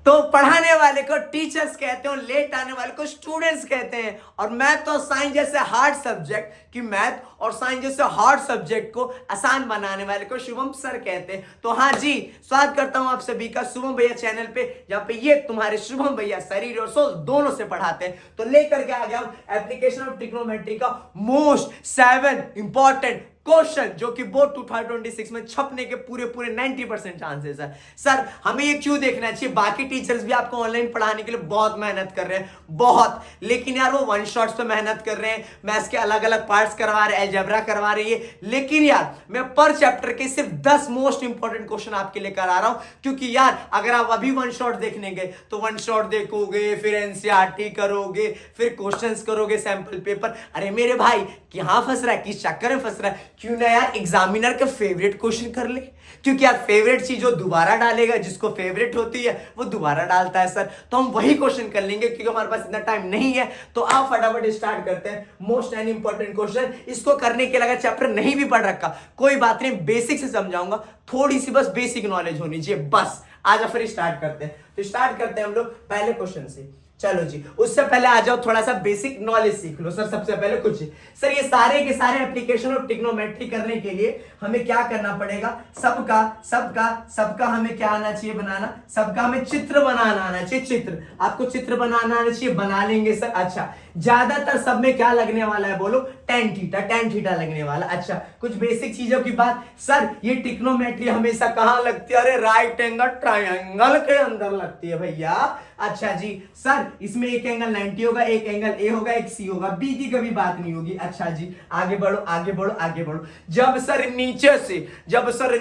तो पढ़ाने वाले को टीचर्स कहते हो, लेट आने वाले को स्टूडेंट्स कहते हैं। और मैथ और साइंस जैसे हार्ड सब्जेक्ट की मैथ और साइंस जैसे हार्ड सब्जेक्ट को आसान बनाने वाले को शुभम सर कहते हैं। तो हाँ जी, स्वागत करता हूं आप सभी का शुभम भैया चैनल पे, जहां पे ये तुम्हारे शुभम भैया शरीर और सोल दोनों से पढ़ाते हैं। तो लेकर के आ गया हूं एप्लीकेशन ऑफ ट्रिग्नोमेट्री का मोस्ट 7 इंपॉर्टेंट क्वेश्चन, जो कि बोर्ड 2026 में छपने के पूरे 90% चांसेस है। सर हमें ये क्यों देखना चाहिए? बाकी टीचर्स भी आपको ऑनलाइन पढ़ाने के लिए बहुत मेहनत कर रहे हैं, बहुत, लेकिन यार वो वन शॉट्स पे मेहनत कर रहे हैं, मैथ्स के अलग अलग पार्ट्स करवा रहे हैं, अलजेब्रा करवा रही है, लेकिन यार मैं पर चैप्टर के सिर्फ 10 मोस्ट इंपॉर्टेंट क्वेश्चन आपके लिए करा रहा हूं। क्योंकि यार अगर आप अभी वन शॉट देखने गए तो वन शॉट देखोगे, फिर एनसीईआरटी करोगे, फिर क्वेश्चंस करोगे, सैंपल पेपर, अरे मेरे भाई कहां फंस रहा है, किस चक्कर में फंस रहा है? क्यों ना यार एग्जामिनर का फेवरेट क्वेश्चन कर ले, क्योंकि यार फेवरेट चीज जो दोबारा डालेगा, जिसको फेवरेट होती है वो दोबारा डालता है सर। तो हम वही क्वेश्चन कर लेंगे क्योंकि हमारे पास इतना टाइम नहीं है। तो आप फटाफट स्टार्ट करते हैं मोस्ट एंड इंपॉर्टेंट क्वेश्चन। इसको करने के लिए अगर चैप्टर नहीं भी पढ़ रखा कोई बात नहीं, बेसिक से समझाऊंगा, थोड़ी सी बस बेसिक नॉलेज होनी चाहिए बस। आज फिर स्टार्ट करते हैं। तो स्टार्ट करते हैं हम लोग पहले क्वेश्चन से। चलो जी, उससे पहले आ जाओ थोड़ा सा बेसिक नॉलेज सीख लो सर। सबसे पहले कुछ सर, ये सारे के सारे एप्लीकेशन ऑफ ट्रिग्नोमेट्री करने के लिए हमें क्या करना पड़ेगा? सबका सबका सबका हमें क्या आना चाहिए बनाना? सबका हमें चित्र बनाना आना चाहिए। चित्र, आपको चित्र बनाना आना चाहिए, बना लेंगे सर। अच्छा, ज्यादातर सब में क्या लगने वाला है बोलो? tan थीटा लगने वाला। अच्छा, कुछ बेसिक चीजों की बात सर, ये ट्रिग्नोमेट्री हमेशा कहां लगती है? अरे राइट एंगल ट्रायंगल के अंदर लगती है भैया। अच्छा जी सर, इसमें एक एंगल 90 होगा, एक एंगल ए होगा, एक सी होगा, बी की कभी बात नहीं होगी। अच्छा जी, आगे बढ़ो आगे बढ़ो आगे बढ़ो। जब सर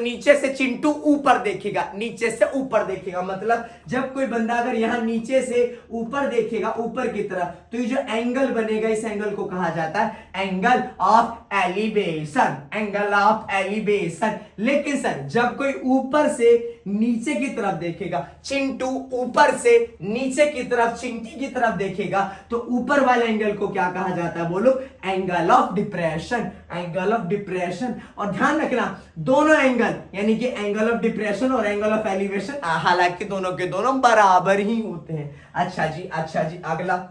नीचे से चिंटू ऊपर देखेगा, नीचे से ऊपर देखेगा, मतलब जब कोई बंदा अगर यहां नीचे से ऊपर देखेगा, ऊपर की तरफ, तो ये जो एंगल बनेगा, इस एंगल को कहा जाता है angle of elevation, angle of elevation. लेकिन सर जब कोई ऊपर से नीचे की तरफ देखेगा, चिंटू ऊपर से नीचे की तरफ चिंटी की तरफ देखेगा, तो ऊपर वाले एंगल को क्या कहा जाता है बोलो? Angle of depression, angle of depression. और ध्यान रखना, दोनों एंगल यानी कि एंगल ऑफ डिप्रेशन और एंगल ऑफ एलिवेशन हालांकि दोनों के दोनों बराबर ही होते हैं। अच्छा जी अगला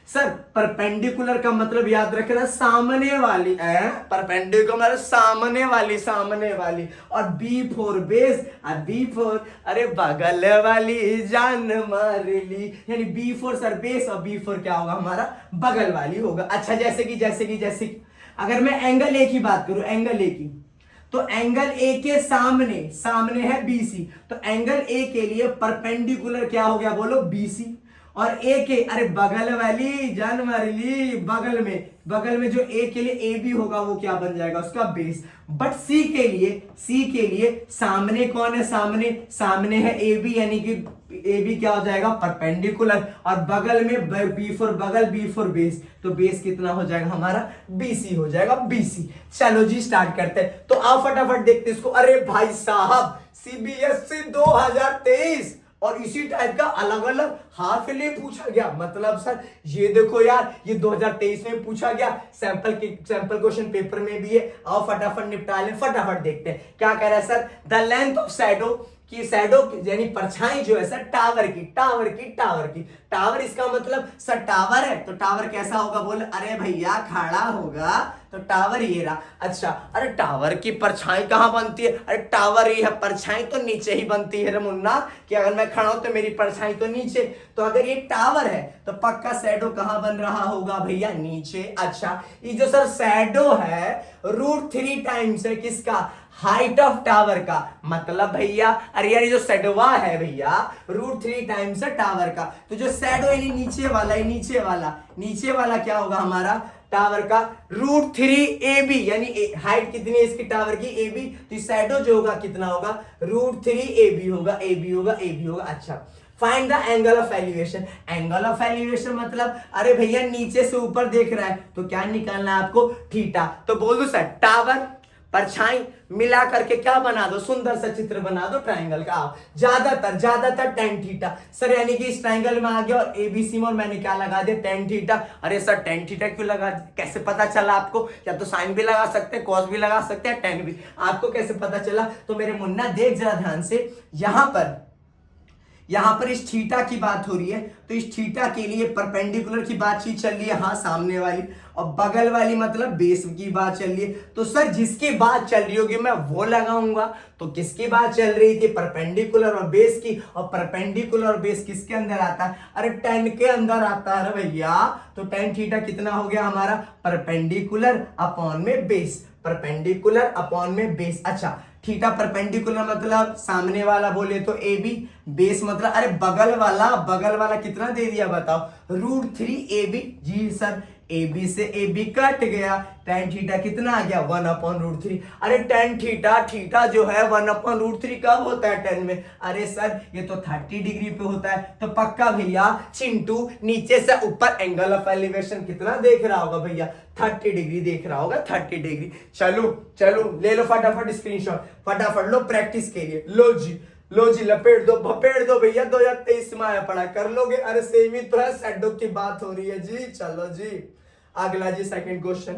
सर, परपेंडिकुलर का मतलब याद रखना सामने वाली, परपेंडिकुलर सामने वाली। और B for base, B for अरे बगल वाली जान मार ली, यानी बी फोर सर बेस और बी फोर क्या होगा? हमारा बगल वाली होगा। अच्छा, जैसे कि अगर मैं एंगल ए की बात करूं, एंगल ए की, तो एंगल ए के सामने है बीसी, तो एंगल ए के लिए परपेंडिकुलर क्या हो गया बोलो? बीसी। और ए के अरे बगल वाली जान मार ली, बगल में जो ए के लिए ए बी होगा वो क्या बन जाएगा? उसका बेस। बट सी के लिए सामने कौन है? सामने है ए बी, यानी कि ए बी क्या हो जाएगा? परपेंडिकुलर। और बगल में बी फोर, बगल बी फोर बेस, तो बेस कितना हो जाएगा हमारा? बीसी हो जाएगा, बीसी। चलो जी स्टार्ट करते हैं। तो आप फटाफट देखते इसको। अरे भाई साहब, सीबीएसई 2023 और इसी टाइप का अलग अलग हाफ ले पूछा गया। मतलब सर ये देखो यार, ये 2023 में पूछा गया, सैंपल क्वेश्चन पेपर में भी है। आओ फटाफट निपटा लें, फटाफट देखते हैं क्या कह रहा है sir. The length of shadow यानी परछाई जो है सर टावर की, टावर इसका मतलब सर टावर है, तो टावर कैसा होगा बोले? अरे भैया खड़ा होगा तो टावर ये रहा। अच्छा, अरे टावर की परछाई कहां बनती है? अरे टावर ये है, परछाई तो नीचे ही बनती है रे मुन्ना, कि अगर मैं खड़ा हूं तो मेरी परछाई तो नीचे। तो अगर ये टावर है तो पक्का शैडो कहां बन रहा होगा भैया? नीचे। अच्छा, ये जो सर शैडो है √3 टाइम्स है किसका? हाइट ऑफ टावर का। मतलब भैया अरे यार ये जो शैडोवा है भैया √3 टाइम्स है टावर का। तो जो शैडो यानी नीचे वाला क्या होगा हमारा? टावर का √3 AB, यानी हाइट कितनी है इसकी टावर की? AB। तो शैडो जो होगा कितना होगा? √3 AB होगा। अच्छा, find the angle of elevation. Angle of elevation मतलब अरे भैया नीचे से ऊपर देख रहा है तो क्या निकालना है आपको? थीटा। तो बोल दो सर टावर परछाई मिला करके क्या बना दो? सुंदर सा चित्र बना दो ट्रायंगल का। ज्यादातर tan थीटा सर, यानी कि इस ट्रायंगल में आ गया और एबीसी में, और मैंने क्या लगा दिया? tan theta. अरे सर tan थीटा क्यों लगा? कैसे पता चला आपको? या तो साइन भी लगा सकते हैं, कॉस भी लगा सकते हैं, tan भी। आपको कैसे पता चला? तो मेरे मुन्ना देख जरा ध्यान से, यहां पर यहां पर इस थीटा की बात हो रही है, तो इस थीटा के लिए परपेंडिकुलर की बातचीत चल रही है, हाँ सामने वाली, और बगल वाली मतलब बेस की बात चल रही है। तो सर जिसकी बात चल रही होगी मैं वो लगाऊंगा। तो किसकी बात चल रही थी? परपेंडिकुलर और बेस की। और परपेंडिकुलर और बेस किसके अंदर आता है? अरे tan के अंदर आता है भैया। तो tan थीटा कितना हो गया हमारा? परपेंडिकुलर अपॉन में बेस, परपेंडिकुलर अपॉन में बेस। अच्छा, थीटा परपेंडिकुलर मतलब सामने वाला बोले तो ए बी, बेस मतलब अरे बगल वाला, बगल वाला कितना दे दिया बताओ? √3 जी सर, ए बी से ए बी कट गया, tan थीटा कितना आ गया? 1/√3। अरे tan थीटा, थीटा जो है 1/√3 कब होता है 10 में? अरे सर ये तो 30 डिग्री पे होता है। तो पक्का भैया चिंटू नीचे से ऊपर एंगल ऑफ एलिवेशन कितना देख रहा होगा भैया? 30 डिग्री देख रहा होगा, 30 डिग्री। चलो चलो ले लो फटाफट स्क्रीनशॉट, फटाफट लो प्रैक्टिस के लिए। लो जी लपेट दो भैया, 2023 में आया पड़ा कर लोगे। अरे सेम ही तो है, शैडो की बात हो रही है जी। चलो जी अगला जी, second question.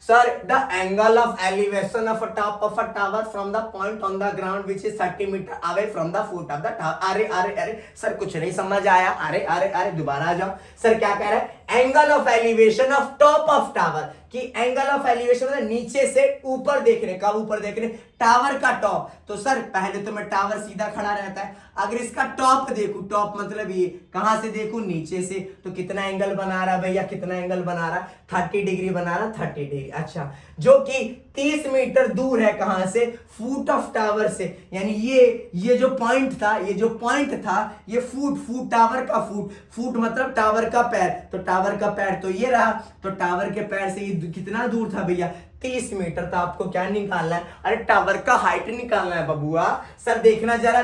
Sir, the angle of elevation of a top of a tower from the point on the ground which is 30 meter away from the foot of the tower। अरे सर कुछ नहीं समझ आया। अरे दोबारा आ जाओ। सर क्या कह रहा है? Angle of elevation of top of tower, कि एंगल ऑफ एलिवेशन मतलब नीचे से ऊपर देखने का, ऊपर देखने टावर का टॉप। तो सर पहले तो मैं टावर सीधा खड़ा रहता है, अगर इसका टॉप देखूं, टॉप मतलब ये कहां से देखूं? नीचे से। तो कितना एंगल बना रहा भैया? कितना एंगल बना रहा? 30 डिग्री बना रहा, 30 डिग्री। अच्छा, जो कि 30 मीटर दूर है कहां से? फुट ऑफ टावर से। यानी ये जो पॉइंट था, ये फुट टावर का फुट मतलब टावर का पैर। तो टावर का पैर तो ये रहा, तो टावर के पैर से ये कितना दूर था भैया? 30 मीटर। तो आपको क्या निकालना है? अरे टावर का हाइट निकालना है बबुआ। सर देखना जरा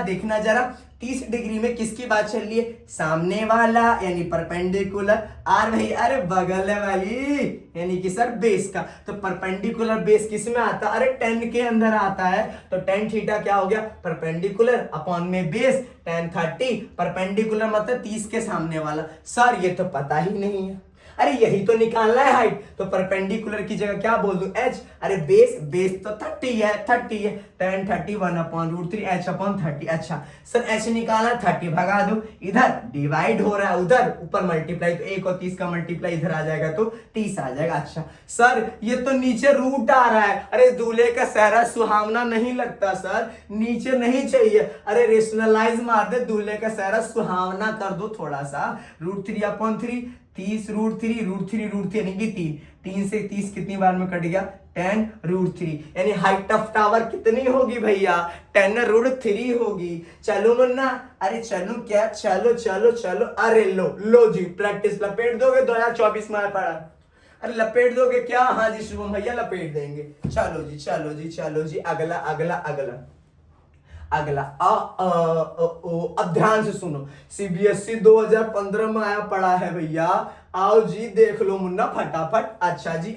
30 डिग्री में किसकी बात चल रही है? सामने वाला यानी परपेंडिकुलर, आर भाई अरे बगल वाली यानी कि सर बेस का। तो परपेंडिकुलर बेस किस में आता है? अरे tan के अंदर आता है। तो tan थीटा क्या हो गया? परपेंडिकुलर अपॉन में बेस, tan 30। परपेंडिकुलर मतलब 30 के सामने वाला। सर ये तो पता ही नहीं है। अरे यही तो निकालना है हाइट, तो परपेंडिकुलर की जगह क्या बोल दूं? h। अरे बेस तो 30 है, tan 30 1/√3 h/30। अच्छा सर h निकाला, 30 भगा दो, इधर डिवाइड हो रहा है, उधर ऊपर मल्टीप्लाई, तो 1 और 30 का मल्टीप्लाई इधर आ जाएगा तो 30 आ जाएगा। अच्छा सर ये तो नीचे रूट आ रहा है। अरे दूल्हे का सेहरा सुहावना नहीं लगता सर, नीचे नहीं चाहिए। अरे रेशनलाइज मार दे, दूल्हे का सेहरा सुहावना कर दो थोड़ा सा। √3/3, 30 √3 यानी कि 3 से 30 कितनी बार में कट गया? tan√3। यानी हाइट ऑफ टावर कितनी होगी भैया? tan√3 होगी। चलो मुन्ना, अरे चलो क्या, चलो अरे लो जी प्रैक्टिस लपेट दोगे? 2024 में पड़ा। अरे लपेट दोगे क्या? हाँ जी शुभम भैया लपेट देंगे। चलो जी अगला अब ध्यान से सुनो, सीबीएसई 2015 में आया पड़ा है भैया। आओ जी देख लो मुन्ना फटाफट। अच्छा जी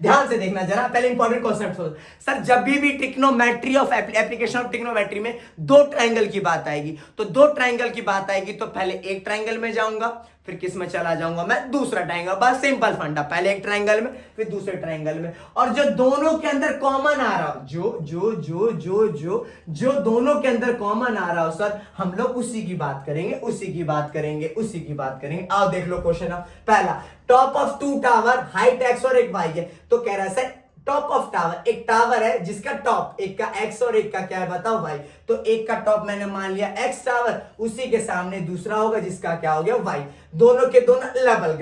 ध्यान से देखना जरा, पहले इंपॉर्टेंट कॉन्सेप्ट हो। सर जब भी trigonometry of application of trigonometry में दो ट्रायंगल की बात आएगी, तो दो ट्रायंगल की बात आएगी तो पहले एक ट्रायंगल में जाऊंगा, फिर किस में चला जाऊंगा मैं? दूसरा ट्रायंगल। बस सिंपल फंडा, पहले एक ट्रायंगल में फिर दूसरे ट्रायंगल में। और जो दोनों के अंदर कॉमन आ रहा हो, जो दोनों के अंदर कॉमन आ रहा हो सर, हम लोग उसी की बात करेंगे। आओ देख लो क्वेश्चन। पहला, top of two tower, height x और एक y है। तो कह रहा है सर टॉप ऑफ टावर, एक टावर है जिसका टॉप, एक का x और एक का क्या है बताओ भाई? तो एक का टॉप मैंने मान लिया x टावर, उसी के सामने दूसरा होगा जिसका क्या हो गया y। दोनों के दोनों लेवल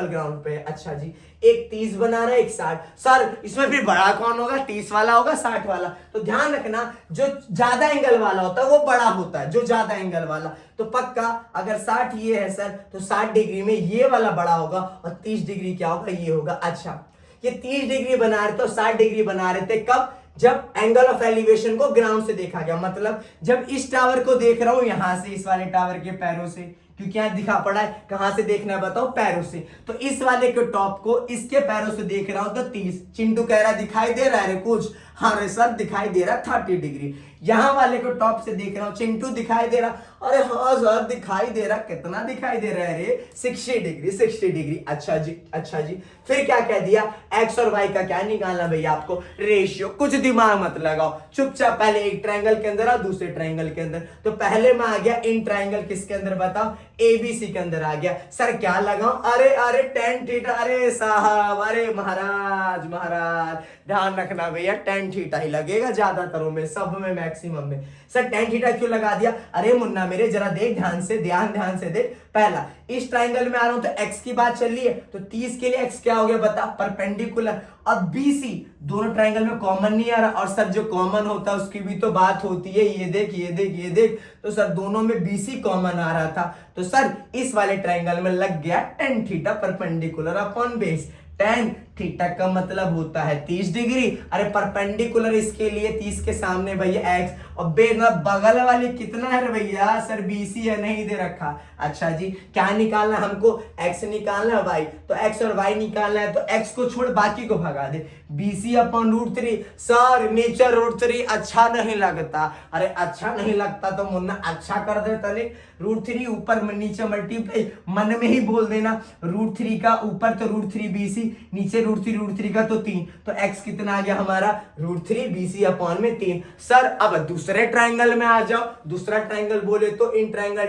ग्राउंड पे। अच्छा जी, एक 30 बना रहा है, एक 60। सर इसमें फिर बड़ा कौन होगा? 30 वाला होगा, 60 वाला? तो ध्यान रखना, जो ज्यादा एंगल वाला होता है वो बड़ा होता है, जो ज्यादा एंगल वाला। तो पक्का अगर 60 ये है सर, तो 60 डिग्री में ये वाला बड़ा होगा और 30 डिग्री क्या होगा? ये होगा। अच्छा ये 30 डिग्री बना रहे थे, 60 डिग्री बना रहे थे कब? जब एंगल ऑफ एलिवेशन को ग्राउंड से देखा गया। मतलब जब इस टावर को देख रहा हूं यहां से, इस वाले टावर के पैरों से, क्योंकि यहाँ दिखा पड़ा है। कहां से देखना है बताओ? पैरों से। तो इस वाले के टॉप को इसके पैरों से देख रहा हूं तो 30। चिंटू कह रहा है दिखाई दे रहा है रे कुछ? हाँ रे सर दिखाई दे रहा है 30 डिग्री। यहां वाले को टॉप से देख रहा हूं, चिंटू दिखाई दे रहा? अरे हाँ सर दिखाई दे रहा। कितना दिखाई दे रहा है रे? 60 डिग्री, 60 डिग्री। अच्छा जी, अच्छा जी। फिर क्या कह दिया? एक्स और वाई का क्या निकालना भैया आपको? रेशियो। कुछ दिमाग मत लगाओ, चुपचाप पहले एक ट्रायंगल के अंदर और दूसरे ट्रायंगल के अंदर। तो पहले में आ गया इन ट्रायंगल किसके अंदर बताओ? एबीसी के अंदर आ गया। सर क्या लगाओ? अरे अरे tan थीटा। अरे साहब, अरे महाराज महाराज ध्यान रखना भैया, tan थीटा ही लगेगा ज्यादातरों में, सब में, मैक्सिमम में। सर tan थीटा क्यों लगा दिया? अरे मुन्ना मेरे जरा देख ध्यान से, ध्यान से देख। पहला इस ट्रायंगल में आ रहा हूं तो x की बात चल रही है, तो 30 के लिए x क्या हो गया बता? परपेंडिकुलर। और BC दोनों ट्रायंगल में कॉमन नहीं आ रहा, और सर जो कॉमन होता है उसकी भी तो बात होती है। ये देख ये देख ये देख, तो सर दोनों में BC कॉमन आ रहा था, तो सर इस वाले ट्रायंगल में लग गया tan theta perpendicular upon base. tan theta का मतलब होता है 30 डिग्री। अरे परपेंडिकुलर इसके लिए 30 के सामने भैया x, और बगल वाली कितना है भैया? सर BC है, नहीं दे रखा। अच्छा जी, क्या निकालना हमको? x निकालना है y, तो x और y निकालना है, तो x को छोड़ बाकी को भगा दे। BC upon √3। सर नीचे √3 अच्छा नहीं लगता। अरे अच्छा नहीं लगता तो मुन्ना अच्छा कर दे तनिक। √3 ऊपर नीचे मल्टीप्लाई, मन में ही बोल देना। √3 का ऊपर तो √3 BC, नीचे √3 का तो 3, तो x कितना आ गया हमारा? √3 BC अपॉन में 3। सर अब दूसरे ट्रायंगल में आ जाओ। दूसरा ट्रायंगल बोले तो इन ट्रायंगल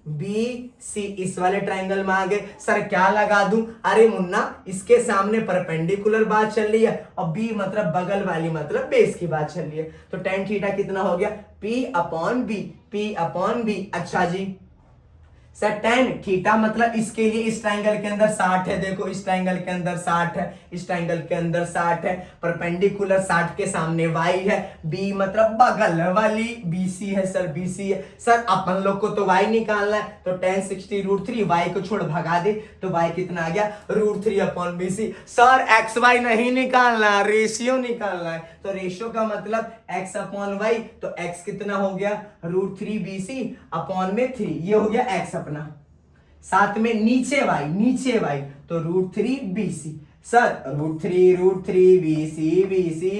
DBC, इस वाले ट्रायंगल में आ गए। सर क्या लगा दूं? अरे मुन्ना इसके सामने परपेंडिकुलर बात चल रही है, और B मतलब बगल वाली मतलब बेस की बात चल रही है, तो tan थीटा कितना हो गया? P upon B, P upon B। अच्छा जी, सर tan थीटा मतलब इसके लिए इस ट्रायंगल के अंदर 60 है। देखो इस ट्रायंगल के अंदर 60 है, इस ट्रायंगल के अंदर 60 है। परपेंडिकुलर 60 के सामने y है, b मतलब बगल वाली BC है। सर BC है। सर अपन लोग को तो y निकालना है, तो tan 60 √3, y को छोड़ भगा दे, तो y कितना आ गया? √3 upon BC। Sir x y नहीं निकालना, रेशियो निकालना है, तो रेशियो का मतलब x अपॉन y, तो x कितना हो गया? √3 BC अपॉन में 3, ये हो गया x अपना। साथ में नीचे y, तो √3 BC। सर √3 BC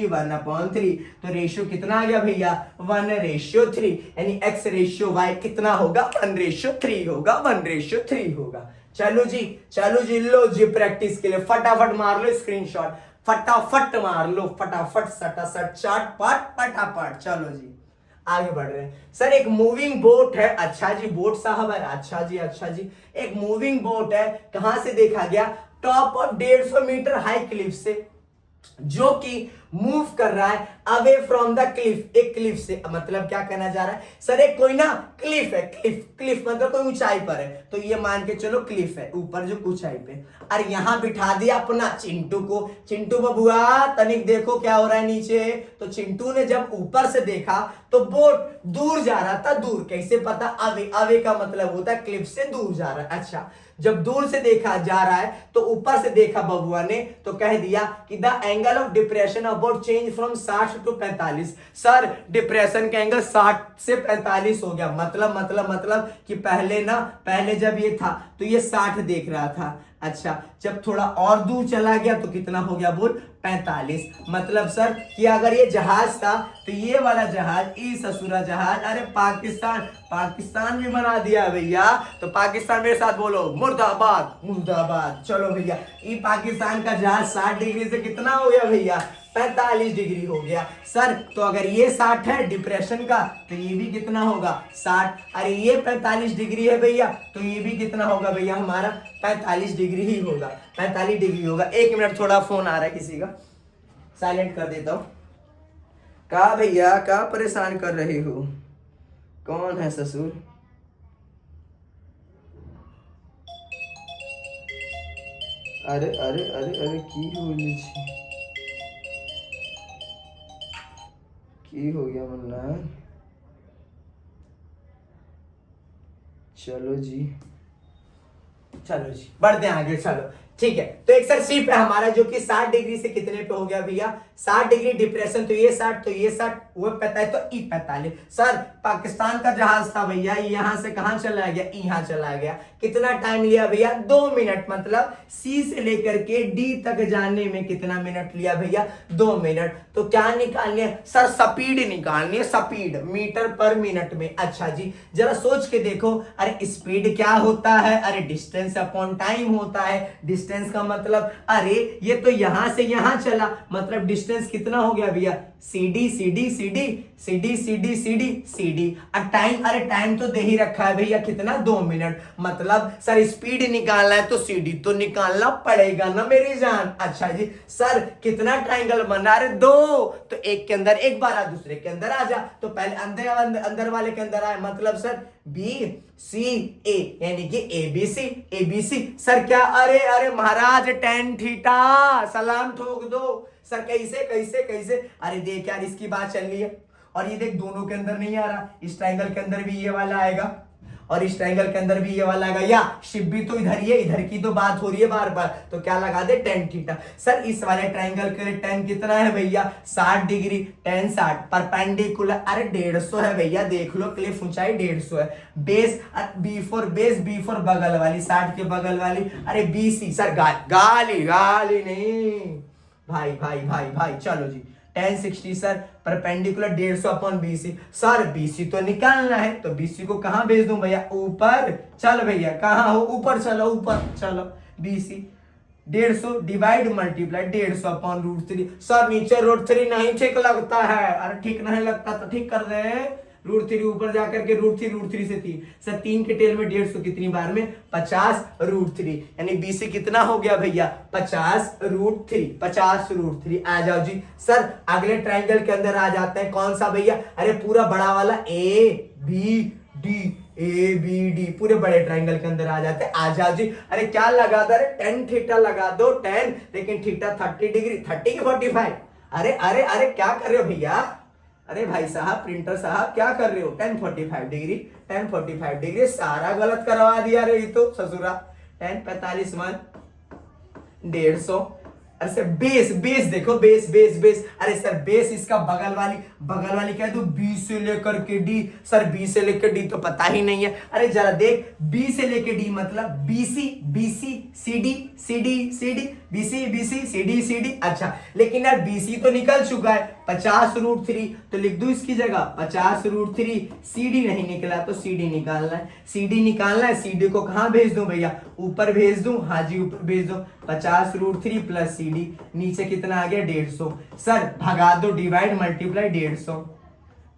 1/3, तो रेशियो कितना आ गया भैया? 1:3, यानी x रेशियो y कितना होगा? 1:3 होगा, 1:3 होगा। चलो जी लो जी, प्रैक्टिस के लिए फटाफट मार लो स्क्रीनशॉट, फटाफट मार लो, फटाफट सटासट चाट पाट फटाफट। चलो जी आगे बढ़ रहे हैं। सर एक मूविंग बोट है। अच्छा जी, बोट साहब है। अच्छा जी, एक मूविंग बोट है। कहां से देखा गया? Top of 150 metre high cliff से, जो कि मूव कर रहा है अवे फ्रॉम द क्लिफ। एक क्लिफ से मतलब क्या कहना जा रहा है? सर एक कोई ना क्लिफ है, क्लिफ मतलब कोई ऊंचाई पर है, तो ये मान के चलो क्लिफ है ऊपर जो ऊंचाई पे। और यहां बिठा दिया अपना चिंटू को। चिंटू बबुआ तनिक देखो क्या हो रहा है नीचे। तो चिंटू ने जब ऊपर से देखा तो बोट दूर जा रहा था। दूर कैसे पता? अवे का मतलब होता है क्लिफ से दूर जा रहा है। अच्छा, जब दूर से देखा जा रहा है तो ऊपर से देखा बबुआ ने, तो कह दिया कि the angle of depression of boat change from 60 to 45। Sir depression का एंगल 60 से 45 हो गया। मतलब कि पहले जब ये था तो ये 60 देख रहा था। अच्छा, जब थोड़ा और दूर चला गया तो कितना हो गया बोल? 45। मतलब सर कि अगर ये जहाज था तो ये वाला जहाज, ई ससुरा जहाज, अरे पाकिस्तान भी बना दिया भैया। तो पाकिस्तान मेरे साथ बोलो, मुर्दाबाद। चलो भैया, ये पाकिस्तान का जहाज 60 डिग्री से कितना हो गया भैया? 45 डिग्री हो गया। सर तो अगर ये 60 है डिप्रेशन का, तो ये भी कितना होगा? 60। अरे ये 45 डिग्री है भैया, तो ये भी कितना होगा भैया? हमारा 45 डिग्री ही होगा, 45 डिग्री होगा। 1 मिनट, थोड़ा फोन आ रहा है किसी का, साइलेंट कर देता हूं। कहा भैया, क्या परेशान कर रहे हो? कौन है ससुर? अरे अरे अरे अरे की बोली छी? की हो गया मुन्ना? चलो जी बढ़ते हैं आगे। चलो ठीक है, तो एक सर शिप है हमारा जो कि 60 डिग्री से कितने पे हो गया भैया, 60 डिग्री डिप्रेशन, तो ये 60, तो ये 60, वो 45, तो ई 45। सर पाकिस्तान का जहाज था भैया, यहां से कहां चला गया, यहां चला गया। कितना टाइम लिया भैया, 2 मिनट, मतलब सी से लेकर के डी तक जाने में कितना मिनट लिया भैया, 2 मिनट। तो क्या निकालनी है सर, स्पीड निकालनी है, स्पीड मीटर पर मिनट में। अच्छा जी, जरा सोच के देखो, अरे स्पीड क्या होता है, अरे डिस्टेंस अपॉन टाइम होता है। डिस्टेंस का मतलब, अरे ये तो यहां से यहां चला, मतलब डिस्टेंस कितना हो गया भैया, CD CD CD CD CD CD CD। और टाइम, अरे टाइम तो दे ही रखा है भैया, कितना, 2 मिनट। मतलब सर स्पीड निकालना है तो CD तो निकालना पड़ेगा ना मेरी जान। अच्छा जी, सर कितना ट्राइंगल बना रहे, 2, तो एक के अंदर एक बार आ, दूसरे के अंदर आ जा, तो पहले अंदर वाले के अंदर आए, मतलब सर BCA, यानी कि ABC ABC। सर क्या, अरे अरे महाराज tan थीटा, सलाम ठोक दो। सर कैसे कैसे कैसे, अरे देख यार इसकी बात चल रही है, और ये देख दोनों के अंदर नहीं आ रहा, इस ट्रायंगल के अंदर भी ये वाला आएगा और इस ट्रायंगल के अंदर भी ये वाला आएगा, या शिप भी तो इधर ही है, इधर की तो बात हो रही है बार बार, तो क्या लगा दे, tan थीटा। सर इस वाले ट्रायंगल के लिए tan कितना है भैया, 60 डिग्री, tan 60, परपेंडिकुलर, अरे 150 है भैया, देख लो क्लिफ ऊंचाई 150 है। बेस, बी फॉर बगल वाली, 60 के बगल वाली, अरे BC। सर गाली गाली नहीं भाई भाई भाई भाई, चलो जी, tan 60 sir perpendicular 150 upon BC। Sir BC तो निकालना है, तो BC को कहां भेज दूं भैया, ऊपर। चल भैया कहां हो, ऊपर चलो, ऊपर चलो। BC 150 divide multiply 150 upon √3। Sir नीचे √3 नहीं ठीक लगता है, अरे ठीक नहीं लगता तो ठीक कर दे, √3 ऊपर जाकर के √3 से 3। सर 3 के टेल में 150 कितनी बार में, 50 √3, यानी BC कितना हो गया भैया, 50 √3, 50 √3। आ जाओ जी सर, अगले ट्रायंगल के अंदर आ जाते हैं, कौन सा भैया, अरे पूरा बड़ा वाला ABD, पूरे बड़े ट्रायंगल के अंदर आ जाते हैं। आ जाओ जी, अरे क्या लगा दो, अरे tan थीटा लगा दो, tan, लेकिन थीटा 30 डिग्री, 30 के 45। अरे अरे अरे क्या कर रहे हो भैया, अरे भाई साहब, प्रिंटर साहब क्या कर रहे हो, tan 45 डिग्री, tan 45 डिग्री, सारा गलत करवा दिया रे तो ससुरा। tan 45 मान 150, अरे सर बेस देखो, बेस, अरे सर बेस इसका बगल वाली क्या, तो B से लेकर के D। सर B से लेकर D तो पता ही नहीं है, अरे जरा देख, B से लेकर D मतलब BC CD CD। अच्छा, लेकिन यार BC तो निकल चुका है, 50 √3, तो लिख दूं इसकी जगह 50 √3। CD नहीं निकला तो CD निकालना है, CD को कहां भेज दूं भैया, ऊपर भेज दूं, हाँ जी ऊपर भेज दो, 50 √3 प्लस CD, नीचे कितना आ गया, 150। सर भगा दो, divide multiply 150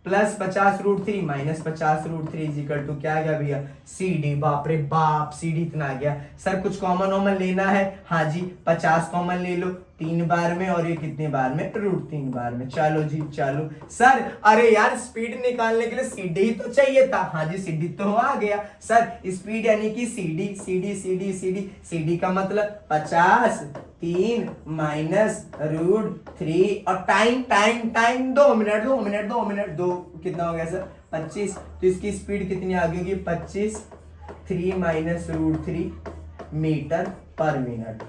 plus 50 √3 minus 50 √3 equal to क्या आ गया भैया, CD। बाप रे बाप, CD इतना आ गया। सर कुछ कॉमन लेना है, हाँ जी 50 कॉमन ले लो, 3 बार में, और ये कितने बार में, √3 बार में। चलो जी चलो। सर अरे यार स्पीड निकालने के लिए CD ही तो चाहिए था, हाँ जी CD तो आ गया। सर स्पीड यानी कि CD का मतलब 50, 3 माइनस √3, और टाइम 2 मिनट, 2 कितना हो गया सर, 25। तो इसकी स्पीड कितनी आ गई होगी, 25, 3 माइनस √3 मीटर पर मिनट।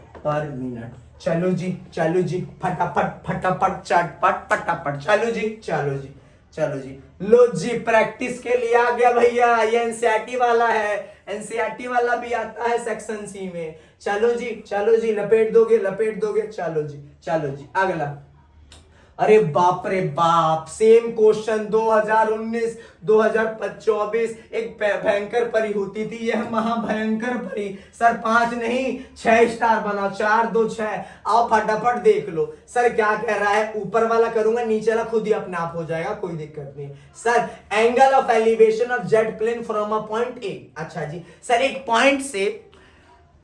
चलो जी फटाफट चटपट फटाफट, चलो जी लो जी, प्रैक्टिस के लिए आ गया भैया, ये एनसीईआरटी वाला है, एनसीईआरटी वाला भी आता है सेक्शन C में। चलो जी लपेट दोगे, चलो जी अगला। अरे बाप रे बाप, सेम क्वेश्चन 2019 2024, एक भयंकर परी होती थी, यह महाभयंकर परी। सर 5 नहीं 6 स्टार बनाओ, 4 2 6। आओ फटाफट देख लो। सर क्या कह रहा है, ऊपर वाला करूंगा, नीचे वाला खुद ही अपने आप हो जाएगा, कोई दिक्कत नहीं। Sir angle of elevation of jet plane from a point A. अच्छा जी, सर एक पॉइंट से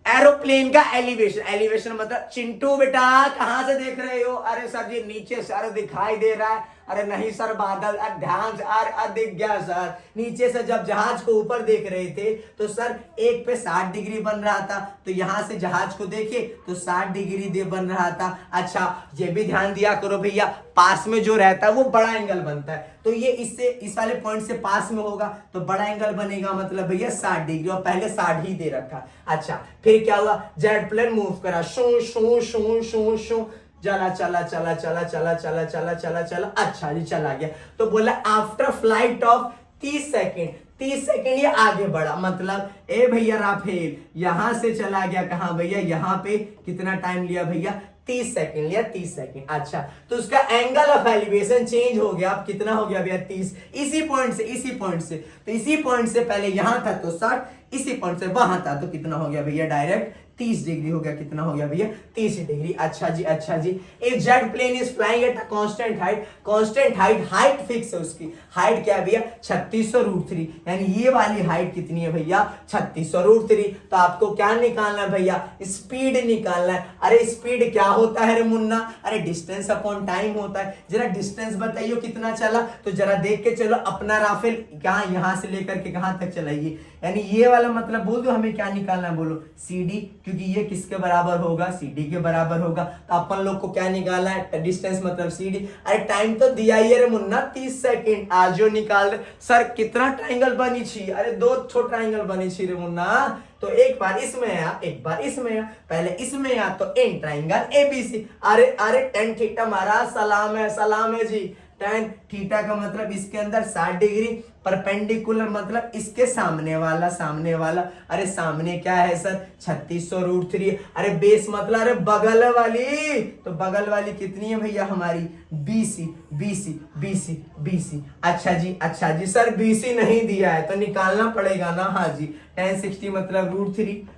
एरोप्लेन का एलिवेशन मतलब, चिंटू बेटा कहां से देख रहे हो, अरे सर जी नीचे सर दिखाई दे रहा है, अरे नहीं सर बादल, ध्यान से, अरे दिख गया सर, नीचे से जब जहाज को ऊपर देख रहे थे तो सर एक पे 60 डिग्री बन रहा था, तो यहां से जहाज को देखिए तो 60 डिग्री दे बन रहा था। अच्छा ये भी ध्यान दिया करो भैया, पास में जो रहता है वो बड़ा एंगल बनता है, तो ये इससे इस वाले पॉइंट से पास में होगा तो बड़ा एंगल बनेगा, मतलब भैया 60 डिग्री, और पहले 60 ही दे रखा। अच्छा फिर क्या हुआ, जेट प्लेन मूव करा, शू शू शू शू शू, चला चला चला चला चला चला चला चला चला, अच्छा जी चला गया। तो बोला after flight of 30 second, 30 second ये आगे बढ़ा, मतलब ए भैया राफेल यहां से चला गया कहां भैया, यहां पे कितना टाइम लिया भैया, 30 सेकेंड लिया, 30 सेकेंड। अच्छा तो उसका एंगल ऑफ एलिवेशन चेंज हो गया, अब कितना हो गया भैया 30, इसी पॉइंट से, इसी पॉइंट से, तो इसी पॉइंट से पहले यहां था तो 60, इसी पॉइंट से वहां था तो कितना हो गया भैया, डायरेक्ट 30 डिग्री हो गया, कितना हो गया भैया 30 डिग्री। अच्छा जी, अच्छा जी। A jet plane is flying at a constant height, constant height, height fix है उसकी, हाइट क्या है भैया 3600√3, यानी ये वाली हाइट कितनी है भैया 3600√3। तो आपको क्या निकालना है भैया, स्पीड निकालना है। अरे स्पीड क्या होता है रे मुन्ना, अरे डिस्टेंस अपॉन टाइम होता है। जरा डिस्टेंस बताइए कितना चला, तो जरा देख के चलो, अपना राफेल कहां, यहां से लेकर के कहां तक चलाइए, यानी ये वाला मतलब बोल दो हमें क्या निकालना है, बोलो CD, क्योंकि ये किसके बराबर होगा, CD के बराबर होगा, तो अपन लोग को क्या निकालना है, डिस्टेंस मतलब CD। अरे टाइम तो दिया ही है रे मुन्ना 30 सेकेंड, आज जो निकाल रहे सर कितना ट्राइंगल बनी छी, अरे 2 छोटा ट्राइंगल बनी छी रे मुन्ना, तो एक बार इसमें आ, एक बार इसमें आ, पहले इसमें आ तो इन ट्राइंगल ABC। अरे अरे tan थीटा महाराज सलाम है जी, tan थीटा का मतलब इसके अंदर 60 डिग्री, परपेंडिकुलर मतलब इसके सामने वाला, अरे सामने क्या है सर 3600√3, अरे बेस मतलब अरे बगल वाली, तो बगल वाली कितनी है भैया हमारी BC। अच्छा जी सर BC नहीं दिया है तो निकालना पड़ेगा ना, हाँ जी tan 60 मतलब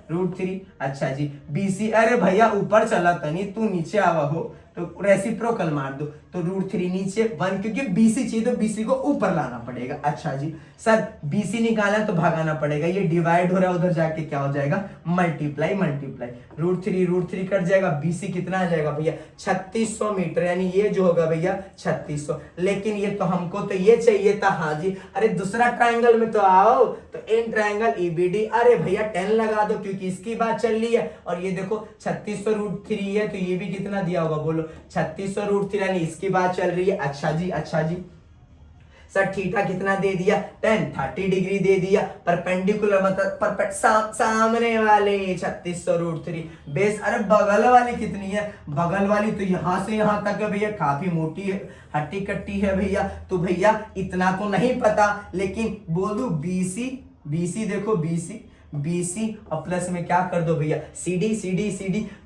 √3। अच्छा जी BC, अरे भैया ऊपर चला तनी, तू नीचे आवा हो तो रेसिप्रोकल मार दो, तो √3 नीचे 1, क्योंकि BC चाहिए तो BC को ऊपर लाना पड़ेगा। अच्छा जी सर BC निकालना तो भगाना पड़ेगा, ये डिवाइड हो रहा है, उधर जाके क्या हो जाएगा, मल्टीप्लाई, √3 कट जाएगा, BC कितना आ जाएगा भैया 3600 मीटर, यानी ये जो होगा भैया 3600। लेकिन ये तो हमको तो ये चाहिए था, हाँ जी, अरे दूसरा ट्राइंगल में तो आओ, तो इन ट्राइंगल EBD, अरे भैया 10 लगा दो क्योंकि इसकी बात चल रही है, और ये देखो 3600√3 है तो ये भी कितना दिया होगा, बोलो 3600√3, यानी इसकी बात चल रही है। अच्छा जी सर थीटा कितना दे दिया, tan 30 डिग्री दे दिया, परपेंडिकुलर मतलब सामने वाले 3600√3, बेस अरे बगल वाली कितनी है, बगल वाली तो यहां से यहां तक है भैया, काफी मोटी है, हट्टी कट्टी है भैया, तो भैया इतना तो नहीं पता, लेकिन बोल दू BC देखो BC और प्लस में क्या कर दो भैया CD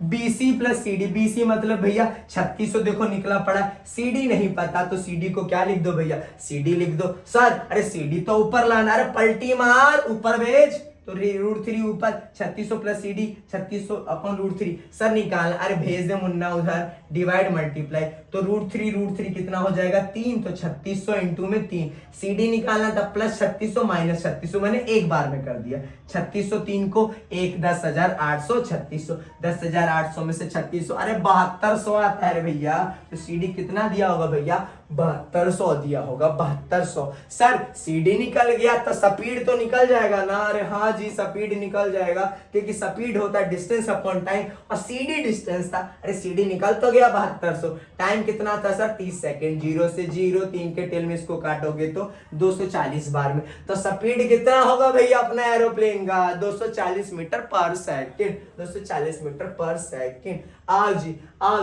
BC plus CD, BC मतलब भैया 3600 देखो निकला पड़ा, CD नहीं पता तो CD को क्या लिख दो भैया, CD लिख दो। सर अरे CD तो ऊपर लाना, अरे पलटी मार ऊपर भेज, तो √3 ऊपर 3600 प्लस CD 3600 अपॉन √3, सर निकाल, अरे भेज दे मुन्ना उधर, डिवाइड मल्टीप्लाई, तो √3 कितना हो जाएगा 3, तो 3600 इंटू में 3, CD निकालना था प्लस 3600 माइनस 3600, मैंने एक बार में कर दिया, 3603 को 10,800, 10,800 में से 3600, अरे 7200 आता है भैया, तो CD कितना दिया होगा भैया 7200 दिया होगा, 7200। सर CD निकल गया तो स्पीड तो निकल जाएगा ना, अरे हाँ जी स्पीड निकल जाएगा, क्योंकि स्पीड होता है डिस्टेंस अपॉन टाइम, और CD डिस्टेंस था, अरे CD निकल तो गया 7200, टाइम कितना था सर 30 सेकेंड, 0 से 0, 3 के टेल में इसको काटोगे तो 240 बार में, तो स्पीड कितना होगा भैया अपना एरोप्लेन का 240 मीटर पर सेकेंड, 240 मीटर पर सेकेंड। आओ